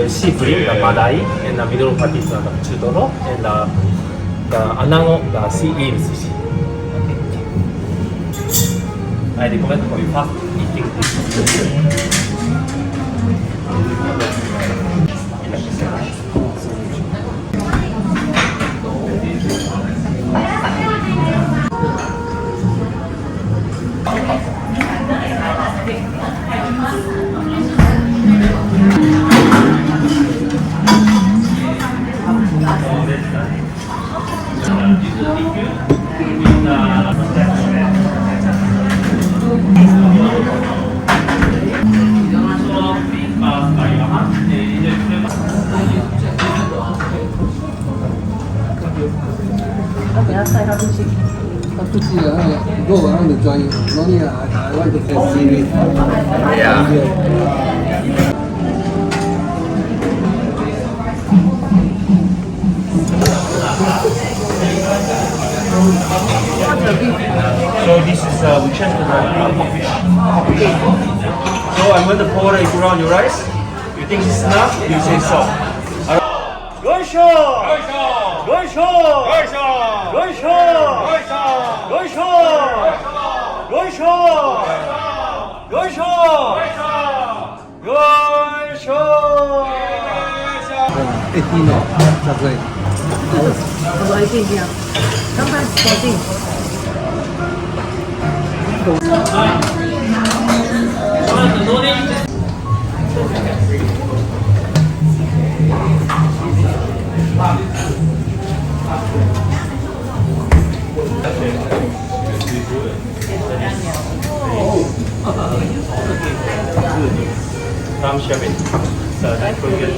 Seafood, the madai, and the middle part is the chudoro, and the anango, the sea eel sushi. I recommend for you fast eating this. Go around the joint. No need, I want to test seaweed. Yeah. So this is we change the coffee fish. So I'm going to pour it around your rice. You think it's enough? You say so. Yoisho! Yoisho! Yoisho! Yoisho! Yoisho! Yoisho! Yoisho! 18 no, that's right. 我一定这样，刚开始搞定。Come, chef it. So that's pretty good.